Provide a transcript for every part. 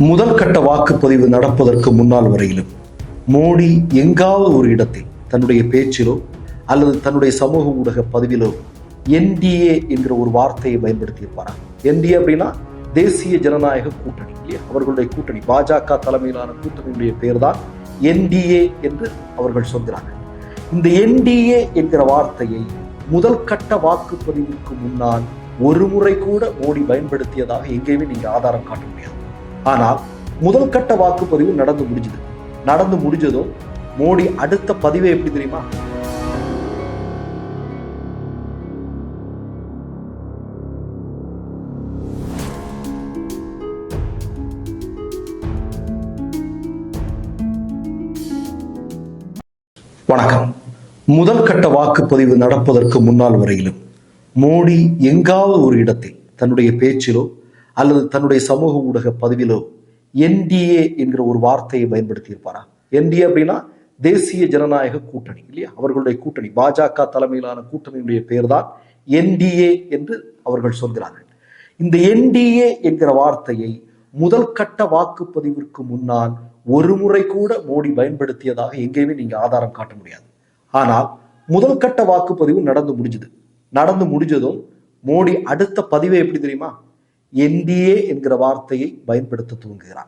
முதல் கட்ட வாக்குப்பதிவு நடப்பதற்கு முன்னால் வரையிலும் மோடி எங்காவது ஒரு இடத்தில் தன்னுடைய பேச்சிலோ அல்லது தன்னுடைய சமூக ஊடக பதிவிலோ என்டிஏ என்கிற ஒரு வார்த்தையை பயன்படுத்தியிருப்பாரா? என்டிஏ அப்படின்னா தேசிய ஜனநாயக கூட்டணி இல்லையா? அவர்களுடைய கூட்டணி, பாஜக தலைமையிலான கூட்டணியுடைய பேர் தான் என்டிஏ என்று அவர்கள் சொல்கிறார்கள். இந்த என்டிஏ என்கிற வார்த்தையை முதல் கட்ட வாக்குப்பதிவுக்கு முன்னால் ஒரு முறை கூட மோடி பயன்படுத்தியதாக எங்கேயுமே நீங்க ஆதாரம் காட்ட முடியாது. ஆனால் முதல் கட்ட வாக்குப்பதிவு நடந்து முடிஞ்சதும் மோடி அடுத்த பதிவே எப்படி தெரியுமா? வணக்கம். முதல் கட்ட வாக்குப்பதிவு நடப்பதற்கு முன்னால் வரையிலும் மோடி எங்காவது ஒரு இடத்தில் தன்னுடைய பேச்சிலோ அல்லது தன்னுடைய சமூக ஊடக பதிவிலோ என்டிஏ என்கிற ஒரு வார்த்தையை பயன்படுத்தியிருப்பாரா? என்டிஏ அப்படின்னா தேசிய ஜனநாயக கூட்டணி இல்லையா? அவர்களுடைய கூட்டணி, பாஜக தலைமையிலான கூட்டணியுடைய பேர் தான் என்டிஏ என்று அவர்கள் சொல்கிறார்கள். இந்த என்டிஏ என்கிற வார்த்தையை முதல் கட்ட வாக்குப்பதிவிற்கு முன்னால் ஒரு முறை கூட மோடி பயன்படுத்தியதாக எங்கேயுமே நீங்க ஆதாரம் காட்ட முடியாது. ஆனால் முதல் கட்ட வாக்குப்பதிவு நடந்து முடிஞ்சதும் மோடி அடுத்த பதிவே எப்படி தெரியுமா? என்டிஏ என்கிற வார்த்தையை பயன்படுத்த துவங்குகிறார்.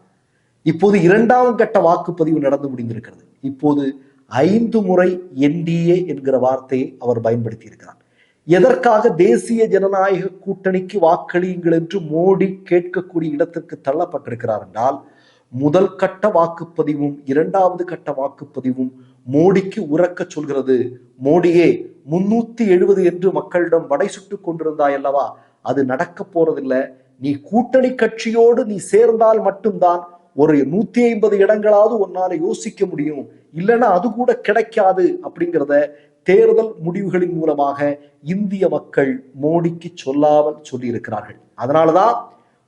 இப்போது இரண்டாம் கட்ட வாக்குப்பதிவு நடந்து முடிந்திருக்கிறது. இப்போது 5 முறை என்டிஏ என்கிற வார்த்தையை அவர் பயன்படுத்தி இருக்கிறார். எதற்காக தேசிய ஜனநாயக கூட்டணிக்கு வாக்களியுங்கள் என்று மோடி கேட்கக்கூடிய இடத்திற்கு தள்ளப்பட்டிருக்கிறார் என்றால், முதல் கட்ட வாக்குப்பதிவும் இரண்டாவது கட்ட வாக்குப்பதிவும் மோடிக்கு உறக்க சொல்கிறது. மோடியே, 370 என்று மக்களிடம் வடை சுட்டுக் கொண்டிருந்தாய் அல்லவா, அது நடக்க போறதில்லை. நீ கூட்டணி கட்சியோடு நீ சேர்ந்தால் மட்டும்தான் ஒரு 150 இடங்களாவது உன்னால யோசிக்க முடியும், இல்லைன்னா அது கூட கிடைக்காது அப்படிங்கிறத தேர்தல் முடிவுகளின் மூலமாக இந்திய மக்கள் மோடிக்கு சொல்லாமல் சொல்லி இருக்கிறார்கள். அதனாலதான்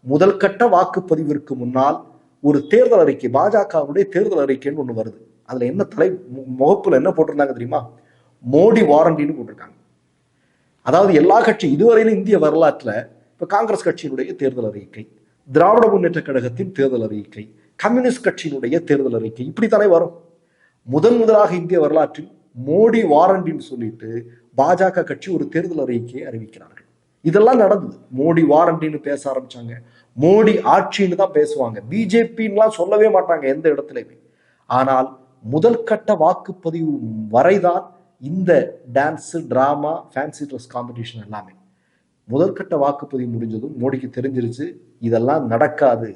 முதல் கட்ட வாக்குப்பதிவிற்கு முன்னால் ஒரு தேர்தல் அறிக்கை, பாஜகவுடைய தேர்தல் அறிக்கைன்னு ஒண்ணு வருது. அதுல என்ன முகப்புல என்ன போட்டிருந்தாங்க தெரியுமா? மோடி வாரண்டின்னு போட்டிருக்காங்க. அதாவது எல்லா கட்சி இதுவரையிலும் இந்திய வரலாற்றுல இப்ப காங்கிரஸ் கட்சியினுடைய தேர்தல் அறிக்கை, திராவிட முன்னேற்ற கழகத்தின் தேர்தல் அறிக்கை, கம்யூனிஸ்ட் கட்சியினுடைய தேர்தல் அறிக்கை இப்படித்தானே வரும். முதலாக இந்திய வரலாற்றில் மோடி வாரண்டின்னு சொல்லிட்டு பாஜக கட்சி ஒரு தேர்தல் அறிக்கையை அறிவிக்கிறார்கள். இதெல்லாம் நடந்தது. மோடி வாரண்டின்னு பேச ஆரம்பிச்சாங்க. மோடி ஆட்சின்னு தான் பேசுவாங்க. பிஜேபின்லாம் சொல்லவே மாட்டாங்க எந்த இடத்துலையுமே. ஆனால் முதல் கட்ட வாக்குப்பதிவு வரைதான் இந்த dance, drama, fancy dress competition எல்லாமே. முதற்கட்ட வாக்குப்பதிவு முடிஞ்சதும் மோடிக்கு தெரிஞ்சிருச்சு, இதெல்லாம் நடக்காது,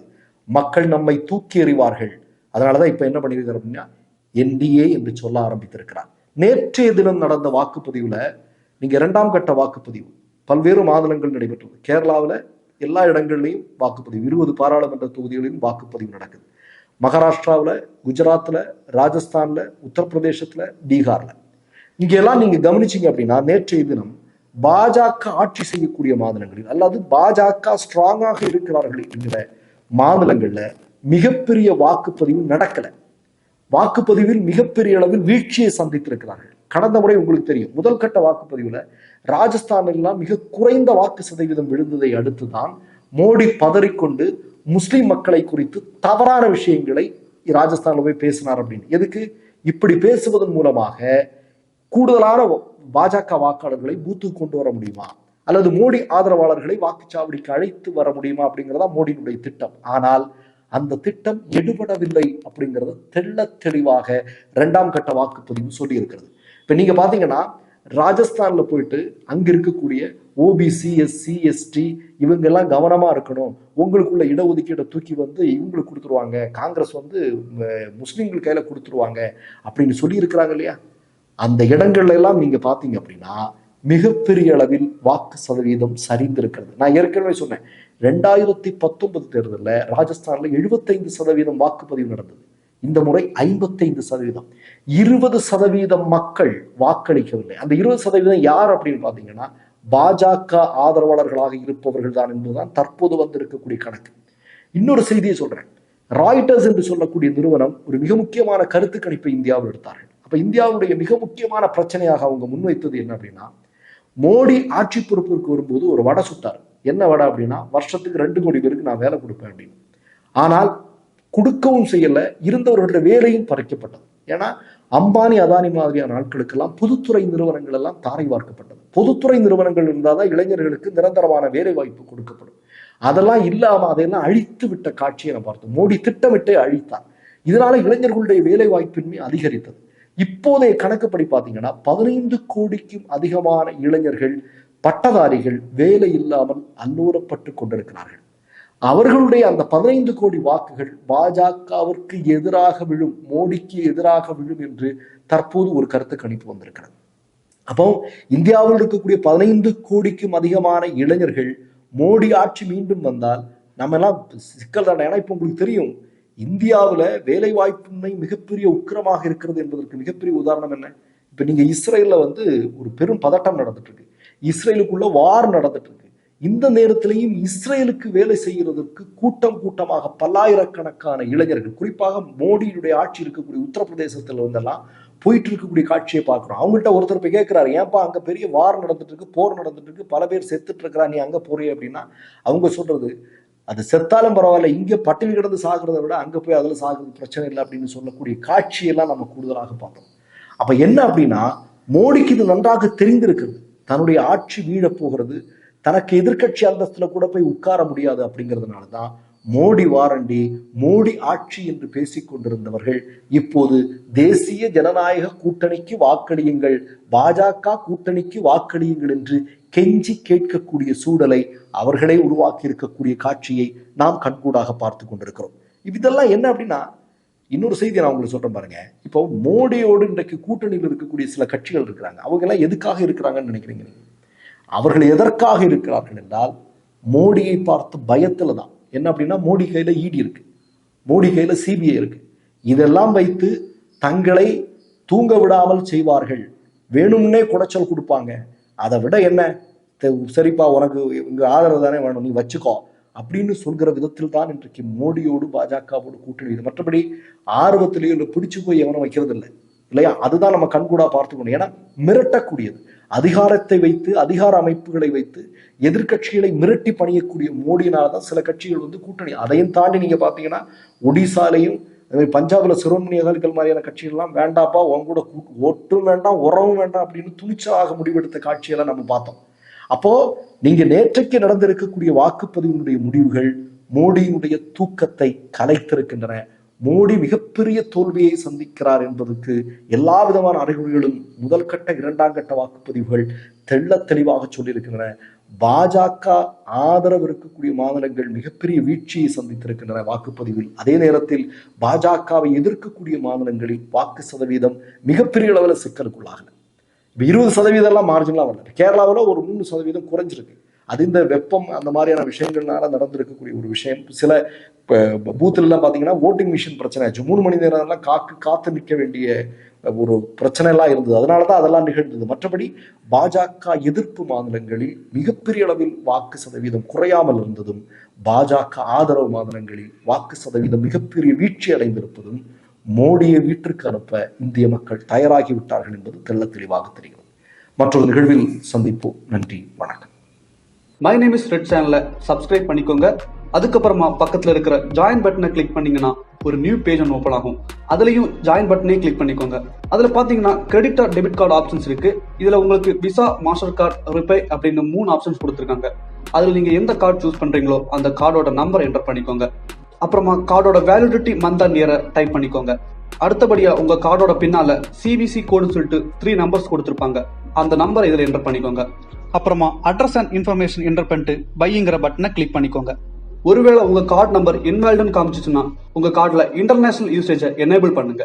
மக்கள் நம்மை தூக்கி எறிவார்கள். அதனாலதான் இப்ப என்ன பண்ணிருக்காரு அப்படின்னா என்டிஏ என்று சொல்ல ஆரம்பித்திருக்கிறார். நேற்றைய தினம் நடந்த வாக்குப்பதிவுல நீங்க இரண்டாம் கட்ட வாக்குப்பதிவு பல்வேறு மாநிலங்கள் நடைபெற்றது. கேரளாவில் எல்லா இடங்கள்லையும் வாக்குப்பதிவு, 20 பாராளுமன்ற தொகுதிகளிலும் வாக்குப்பதிவு நடக்குது. மகாராஷ்டிராவில், குஜராத்ல, ராஜஸ்தான்ல, உத்தரப்பிரதேசத்துல, பீகார்ல இங்கெல்லாம் நீங்க கவனிச்சீங்க அப்படின்னா நேற்றைய தினம் பாஜக ஆட்சி செய்யக்கூடிய மாநிலங்களில் அல்லது பாஜக ஸ்ட்ராங்காக இருக்கிறார்கள் என்கிற மாநிலங்கள்ல மிகப்பெரிய வாக்குப்பதிவு நடக்கல. வாக்குப்பதிவில் மிகப்பெரிய அளவில் வீழ்ச்சியை சந்தித்திருக்கிறார்கள். கடந்த முறை உங்களுக்கு தெரியும், முதல் கட்ட வாக்குப்பதிவுல ராஜஸ்தானிலாம் மிக குறைந்த வாக்கு சதவீதம் விழுந்ததை அடுத்துதான் மோடி பதறிக்கொண்டு முஸ்லிம் மக்களை குறித்து தவறான விஷயங்களை ராஜஸ்தான்ல போய் பேசினார். அப்படின்னு எதுக்கு? இப்படி பேசுவதன் மூலமாக கூடுதலான பாஜக வாக்காளர்களை பூத்துக்கு கொண்டு வர முடியுமா, அல்லது மோடி ஆதரவாளர்களை வாக்குச்சாவடிக்கு அழைத்து வர முடியுமா அப்படிங்கிறதா மோடியினுடைய திட்டம். ஆனால் அந்த திட்டம் எடுபடவில்லை அப்படிங்கிறத தெள்ள தெளிவாக இரண்டாம் கட்ட வாக்குப்பதிவு சொல்லி இருக்கிறது. இப்ப நீங்க பாத்தீங்கன்னா ராஜஸ்தான்ல போயிட்டு அங்க இருக்கக்கூடிய ஓபிசி, எஸ்சி, எஸ்டி இவங்க எல்லாம் கவனமா இருக்கணும், உங்களுக்குள்ள இடஒதுக்கீடை தூக்கி இவங்களுக்கு கொடுத்துருவாங்க, காங்கிரஸ் முஸ்லிம்கள் கையில கொடுத்துருவாங்க அப்படின்னு சொல்லி இருக்கிறாங்க இல்லையா? அந்த இடங்கள்ல எல்லாம் நீங்க பாத்தீங்க அப்படின்னா மிகப்பெரிய அளவில் வாக்கு சதவீதம் சரிந்திருக்கிறது. நான் ஏற்கனவே சொன்னேன், 2019 தேர்தலில் ராஜஸ்தான்ல 75% வாக்குப்பதிவு நடந்தது. இந்த முறை 55%. 20% மக்கள் வாக்களிக்கவில்லை. அந்த 20% யார் அப்படின்னு பாத்தீங்கன்னா பாஜக ஆதரவாளர்களாக இருப்பவர்கள் தான் என்பதுதான் தற்போது இருக்கக்கூடிய கணக்கு. இன்னொரு செய்தியை சொல்றேன். ராய்டர்ஸ் என்று சொல்லக்கூடிய நிறுவனம் ஒரு மிக முக்கியமான கருத்து கணிப்பை இந்தியாவில் எடுத்தார்கள். அப்ப இந்தியாவுடைய மிக முக்கியமான பிரச்சனையாக அவங்க முன்வைத்தது என்ன அப்படின்னா, மோடி ஆட்சி பொறுப்பிற்கு வரும்போது ஒரு வடை சுட்டார். என்ன வடை அப்படின்னா, வருஷத்துக்கு 2 கோடி பேருக்கு நான் வேலை கொடுப்பேன் அப்படின்னு. ஆனால் கொடுக்கவும் செய்யல, இருந்தவர்களுடைய வேலையும் பறிக்கப்பட்டது. ஏன்னா அம்பானி அதானி மாதிரியான நாட்களுக்கெல்லாம் பொதுத்துறை நிறுவனங்கள் எல்லாம் தாரை வார்க்கப்பட்டது. பொதுத்துறை நிறுவனங்கள் இருந்தால்தான் இளைஞர்களுக்கு நிரந்தரமான வேலை வாய்ப்பு கொடுக்கப்படும். அதெல்லாம் இல்லாம அதையெல்லாம் அழித்து விட்ட காட்சியை நம்ம பார்த்தோம். மோடி திட்டமிட்டே அழித்தார். இதனால இளைஞர்களுடைய வேலை வாய்ப்பின்மை அதிகரித்தது. இப்போதைய கணக்குப்படி பார்த்தீங்கன்னா 15 கோடிக்கும் அதிகமான இளைஞர்கள் பட்டதாரிகள் வேலை இல்லாமல் அல்லூறப்பட்டு கொண்டிருக்கிறார்கள். அவர்களுடைய அந்த 15 கோடி வாக்குகள் பாஜகவிற்கு எதிராக விழும், மோடிக்கு எதிராக விழும் என்று தற்போது ஒரு கருத்து கணிப்பு வந்திருக்கிறது. அப்போ இந்தியாவில் இருக்கக்கூடிய 15 கோடிக்கும் அதிகமான இளைஞர்கள் மோடி ஆட்சி மீண்டும் வந்தால் நம்ம எல்லாம் சிக்கல் தானே. ஏன்னா இப்ப உங்களுக்கு தெரியும், இந்தியாவில் வேலை வாய்ப்பின்மை மிகப்பெரிய உக்கிரமாக இருக்கிறது என்பதற்கு மிகப்பெரிய உதாரணம் என்ன? இப்ப நீங்க இஸ்ரேல்ல ஒரு பெரும் பதட்டம் நடந்துட்டு இருக்கு. இஸ்ரேலுக்குள்ள வார் நடந்துட்டு இருக்கு. இந்த நேரத்திலையும் இஸ்ரேலுக்கு வேலை செய்கிறதுக்கு கூட்டம் கூட்டமாக பல்லாயிரக்கணக்கான இளைஞர்கள், குறிப்பாக மோடியுடைய ஆட்சி இருக்கக்கூடிய உத்தரப்பிரதேசத்துல வந்தெல்லாம் போயிட்டு இருக்கக்கூடிய காட்சியை பார்க்கிறோம். அவங்கள்ட்ட ஒருத்தர் போய் கேட்கிறாரு, ஏன்பா அங்க பெரிய வார் நடந்துட்டு இருக்கு, போர் நடந்துட்டு இருக்கு, பல பேர் செத்துட்டு இருக்கிறா, நீ அங்க போறிய அப்படின்னா அவங்க சொல்றது, அது செத்தாலும் பரவாயில்ல, இங்க பட்டினி கிடந்து சாகிறத விட அங்க போய் அதுல சாகிறது பிரச்சனை இல்லை அப்படின்னு சொல்லக்கூடிய காட்சியெல்லாம் நம்ம கூடுதலாக பார்த்தோம். அப்ப என்ன அப்படின்னா, மோடிக்கு இது நன்றாக தெரிந்திருக்கிறது, தன்னுடைய ஆட்சி வீழப் போகிறது, தனக்கு எதிர்கட்சி அந்தஸ்துல கூட போய் உட்கார முடியாது. அப்படிங்கிறதுனாலதான் மோடி வாரண்டி, மோடி ஆட்சி என்று பேசிக் கொண்டிருந்தவர்கள் இப்போது தேசிய ஜனநாயக கூட்டணிக்கு வாக்களியுங்கள், பாஜக கூட்டணிக்கு வாக்களியுங்கள் என்று கெஞ்சி கேட்கக்கூடிய சூழலை அவர்களே உருவாக்கி இருக்கக்கூடிய காட்சியை நாம் கண்கூடாக பார்த்து கொண்டிருக்கிறோம். இதெல்லாம் என்ன அப்படின்னா, இன்னொரு செய்தி நான் உங்களுக்கு சொல்றேன் பாருங்க. இப்போ மோடியோடு இன்றைக்கு கூட்டணியில் இருக்கக்கூடிய சில கட்சிகள் இருக்கிறாங்க. அவங்க எல்லாம் எதுக்காக இருக்கிறாங்கன்னு நினைக்கிறீங்க? அவர்கள் எதற்காக இருக்கிறார்கள் என்றால் மோடியை பார்த்து பயத்துல தான். என்ன அப்படின்னா, மோடி கையில இடி இருக்கு, மோடி கையில சிபிஐ இருக்கு. இதெல்லாம் வைத்து தங்களை தூங்க விடாமல் செய்வார்கள், வேணும்னே குடைச்சல் கொடுப்பாங்க. அதை விட என்ன, சரிப்பா உனக்கு உங்க ஆதரவு தானே வேணும், நீ வச்சுக்கோ அப்படின்னு சொல்கிற விதத்தில் தான் இன்றைக்கு மோடியோடு பாஜகவோடு கூட்டணி. இது மற்றபடி ஆர்வத்திலேயோ இல்லை பிடிச்சு போய் எவனும் வைக்கிறது இல்லை இல்லையா? அதுதான் நம்ம கண்கூடா பார்த்துக்கணும். ஏன்னா மிரட்டக்கூடியது, அதிகாரத்தை வைத்து, அதிகார அமைப்புகளை வைத்து எதிர்கட்சிகளை மிரட்டி பணியக்கூடிய மோடியினால்தான் சில கட்சிகள் கூட்டணி. அதையும் தாண்டி நீங்க பாத்தீங்கன்னா ஒடிசாலையும் பஞ்சாப்ல சிரோமணி அகாலிகள் மாதிரியான கட்சிகள்லாம் வேண்டாப்பா, உங்க கூட ஒட்டும் வேண்டாம் உறவும் வேண்டாம் அப்படின்னு துணிச்சலாக முடிவெடுத்த காட்சியெல்லாம் நம்ம பார்த்தோம். அப்போ நீங்க நேற்றைக்கு நடந்திருக்கக்கூடிய வாக்குப்பதிவினுடைய முடிவுகள் மோடியினுடைய தூக்கத்தை கலைத்திருக்கின்றன. மோடி மிகப்பெரிய தோல்வியை சந்திக்கிறார் என்பதற்கு எல்லா விதமான அறிகுறிகளும் முதல் கட்ட இரண்டாம் கட்ட வாக்குப்பதிவுகள் தெள்ள தெளிவாக சொல்லியிருக்கின்றன. பாஜக ஆதரவு இருக்கக்கூடிய மாநிலங்கள் மிகப்பெரிய வீழ்ச்சியை சந்தித்திருக்கின்றன வாக்குப்பதிவில். அதே நேரத்தில் பாஜகவை எதிர்க்கக்கூடிய மாநிலங்களில் வாக்கு சதவீதம் மிகப்பெரிய அளவில் சிக்கலுக்குள்ளாகல. இப்ப 20% எல்லாம் மார்ஜினலா வரல. கேரளாவில் ஒரு 3% குறைஞ்சிருக்கு. அது இந்த வெப்பம் அந்த மாதிரியான விஷயங்கள்னால நடந்திருக்கக்கூடிய ஒரு விஷயம். சில பூத்துல எல்லாம் பாத்தீங்கன்னா ஓட்டிங் மிஷின் பிரச்சனை ஆச்சு. 3 மணி நேரம் எல்லாம் காத்து நிற்க வேண்டிய ஒரு பிரச்சனை எல்லாம் இருந்தது. அதனாலதான் அதெல்லாம் நிகழ்ந்தது. மற்றபடி பாஜக எதிர்ப்பு மாநிலங்களில் மிகப்பெரிய அளவில் வாக்கு சதவீதம் குறையாமல் இருந்ததும், பாஜக ஆதரவு மாநிலங்களில் வாக்கு சதவீதம் மிகப்பெரிய வீழ்ச்சி அடைந்திருப்பதும் மோடியை வீட்டிற்கு அனுப்ப இந்திய மக்கள் தயாராகிவிட்டார்கள் என்பது தெள்ள தெளிவாக தெரிகிறது. மற்றொரு நிகழ்வில் சந்திப்போம். நன்றி, வணக்கம். மை நேம் இஸ் ரெட் சேனலை சப்ஸ்கிரைப் பண்ணிக்கோங்க. அதுக்கப்புறமா பக்கத்துல இருக்கிற ஜாயின் பட்டனை கிளிக் பண்ணீங்கன்னா ஒரு நியூ பேஜ் ஒன்று ஓப்பன் ஆகும். அதுலயும் ஜாயின் பட்டனே கிளிக் பண்ணிக்கோங்க. அதுல பாத்தீங்கன்னா credit R debit card options இருக்கு. இதுல உங்களுக்கு விசா, மாஸ்டர் கார்டு, ரிப்பே அப்படின்னு 3 ஆப்ஷன்ஸ் கொடுத்துருக்காங்க. அதுல நீங்க எந்த கார்டு சூஸ் பண்றீங்களோ அந்த கார்டோட நம்பர் என்டர் பண்ணிக்கோங்க. அப்புறமா கார்டோட வேலிடிட்டி மந்த் அண்ட் இயரை டைப் பண்ணிக்கோங்க. அடுத்தபடியா உங்க கார்டோட பின்னால சிவிசி கோடுன்னு சொல்லிட்டு 3 நம்பர்ஸ் கொடுத்துருப்பாங்க. அந்த நம்பரை இதுல என்டர் பண்ணிக்கோங்க. அப்புறமா அட்ரஸ் அண்ட் இன்ஃபர்மேஷன் என்டர் பண்ணிட்டு பைங்கிற பட்டனை கிளிக் பண்ணிக்கோங்க. ஒருவேளை உங்க கார்டு நம்பர் இன்வாலிட்னு காமிச்சிச்சுன்னா உங்க கார்டுல இன்டர்நேஷனல் யூசேஜை எனேபிள் பண்ணுங்க.